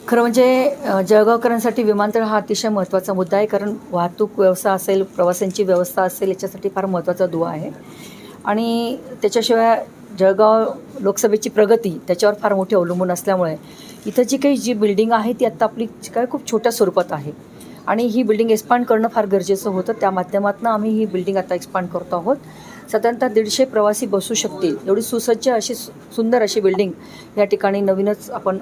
खरं म्हणजे जळगावकरांसाठी विमानतळ हा अतिशय महत्त्वाचा मुद्दा आहे. कारण वाहतूक व्यवस्था असेल, प्रवाशांची व्यवस्था असेल, याच्यासाठी फार महत्त्वाचा दुवा आहे. आणि त्याच्याशिवाय जळगाव लोकसभेची प्रगती त्याच्यावर फार मोठी अवलंबून असल्यामुळे इथं जी बिल्डिंग आहे ती आत्ता आपली काय खूप छोट्या स्वरूपात आहे. आणि ही बिल्डिंग एक्सपांड करणं फार गरजेचं होतं. त्या माध्यमातून आम्ही ही बिल्डिंग आता एक्सपांड करतो आहोत. साधारणतः 150 प्रवासी बसू शकतील एवढी सुसज्ज अशी सुंदर अशी बिल्डिंग या ठिकाणी नवीनच आपण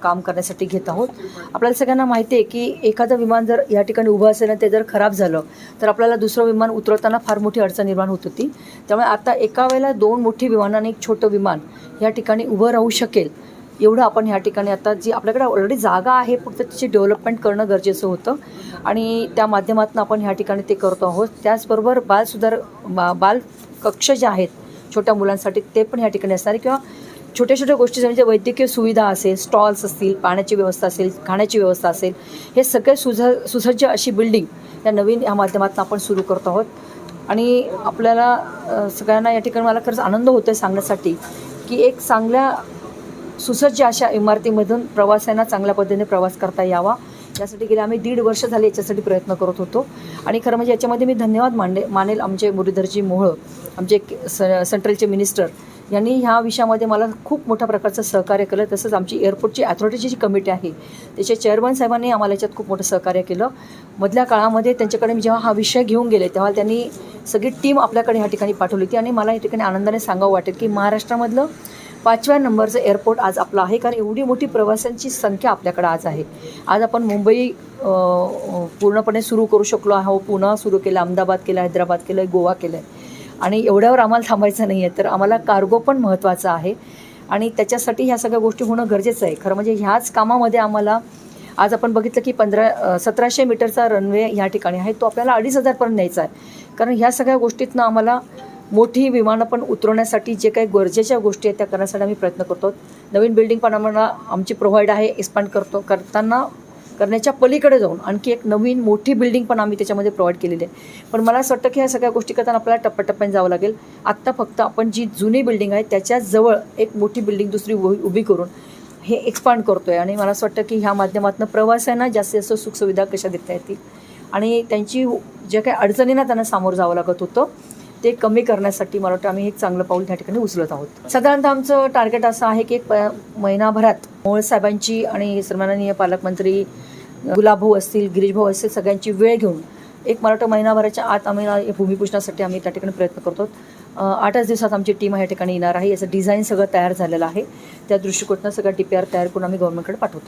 काम करण्यासाठी घेत आहोत. आपल्याला सगळ्यांना माहिती आहे की एखादं विमान जर या ठिकाणी उभं असेल आणि ते जर खराब झालं तर आपल्याला दुसरं विमान उतरवताना फार मोठी अडचण निर्माण होत होती. त्यामुळे आता एका वेळेला 2 मोठी विमानं आणि 1 छोटं विमान या ठिकाणी उभं राहू शकेल एवढं आपण ह्या ठिकाणी आता जी आपल्याकडे ऑलरेडी जागा आहे फक्त तिची डेव्हलपमेंट करणं गरजेचं होतं आणि त्या माध्यमातून आपण ह्या ठिकाणी ते करतो आहोत. त्याचबरोबर बाल कक्ष जे आहेत छोट्या मुलांसाठी ते पण ह्या ठिकाणी असणार आहे किंवा छोट्या छोट्या गोष्टी म्हणजे वैद्यकीय सुविधा असेल, स्टॉल्स असतील, पाण्याची व्यवस्था असेल, खाण्याची व्यवस्था असेल, हे सगळे सुसज्ज अशी बिल्डिंग या नवीन या माध्यमातून आपण सुरू करतो आहोत. आणि आपल्याला सगळ्यांना या ठिकाणी मला खरंच आनंद होतो आहे सांगण्यासाठी की एक चांगल्या सुसज्ज अशा इमारतीमधून प्रवाशांना चांगल्या पद्धतीने प्रवास करता यावा यासाठी गेले आम्ही 1.5 वर्ष झाले याच्यासाठी प्रयत्न करत होतो. आणि खरं म्हणजे याच्यामध्ये मी धन्यवाद मानेल आमचे मुरलीधरजी मोहोळ, आमचे सेंट्रलचे मिनिस्टर यांनी ह्या विषयामध्ये मला खूप मोठ्या प्रकारचं सहकार्य केलं. तसंच आमची एअरपोर्टची अथॉरिटीची जी कमिटी आहे त्याचे चेअरमन साहेबांनी आम्हाला याच्यात खूप मोठं सहकार्य केलं. मधल्या काळामध्ये त्यांच्याकडे मी जेव्हा हा विषय घेऊन गेले तेव्हा त्यांनी सगळी टीम आपल्याकडे ह्या ठिकाणी पाठवली होती. आणि मला या ठिकाणी आनंदाने सांगावं वाटेल की महाराष्ट्रामधलं 5व्या नंबरचं एअरपोर्ट आज आपलं आहे. कारण एवढी मोठी प्रवाशांची संख्या आपल्याकडे आज आहे. आज आपण मुंबई पूर्णपणे सुरू करू शकलो आहोत, पुणे सुरू केलं, अहमदाबाद केलं, हैदराबाद केलं, गोवा केलं आहे. आणि एवढ्यावर आम्हाला थांबायचं नाही आहे, तर आम्हाला कार्गो पण महत्त्वाचा आहे आणि त्याच्यासाठी ह्या सगळ्या गोष्टी होणं गरजेचं आहे. खरं म्हणजे ह्याच कामामध्ये आम्हाला आज आपण बघितलं की 1700 मीटरचा रनवे ह्या ठिकाणी आहे, तो आपल्याला 2500पर्यंत न्यायचा आहे. कारण ह्या सगळ्या गोष्टीतनं आम्हाला मोठी विमानं पण उतरवण्यासाठी जे काही गरजेच्या गोष्टी आहेत त्या करण्यासाठी आम्ही प्रयत्न करतो. नवीन बिल्डिंग पण आम्हाला आमची प्रोव्हाइड आहे. एक्सपांड करण्याच्या पलीकडे जाऊन आणखी एक नवीन मोठी बिल्डिंग पण आम्ही त्याच्यामध्ये प्रोव्हाइड केलेली आहे. पण मला असं वाटतं की ह्या सगळ्या गोष्टी करताना आपल्याला टप्प्याटप्प्याने जावं लागेल. आत्ता फक्त आपण जी जुनी बिल्डिंग आहे त्याच्याजवळ एक मोठी बिल्डिंग दुसरी उभी करून हे एक्सपांड करतो आहे. आणि मला असं वाटतं की ह्या माध्यमातून प्रवाशांना जास्तीत जास्त सुखसुविधा कशा देता येतील आणि त्यांची ज्या काही अडचणींना त्यांना सामोरं जावं लागत होतं ते कमी करण्यासाठी मला वाटतं आम्ही एक चांगलं पाऊल त्या ठिकाणी उचलत आहोत. साधारणतः आमचं टार्गेट असं आहे की एक महिनाभरात मोहोळ साहेबांची आणि सन्माननीय पालकमंत्री गुलाबभाऊ असतील, गिरीशभाऊ असतील, सगळ्यांची वेळ घेऊन एक मला वाटतं महिनाभराच्या आत आम्ही भूमिपूजनासाठी आम्ही त्या ठिकाणी प्रयत्न करतो. 8च दिवसात आमची टीम ह्या ठिकाणी येणार आहे. याचं डिझाईन सगळं तयार झालेलं आहे. त्या दृष्टिकोनातून सगळं DPR तयार करून आम्ही गव्हर्नमेंटकडे पाठवतो.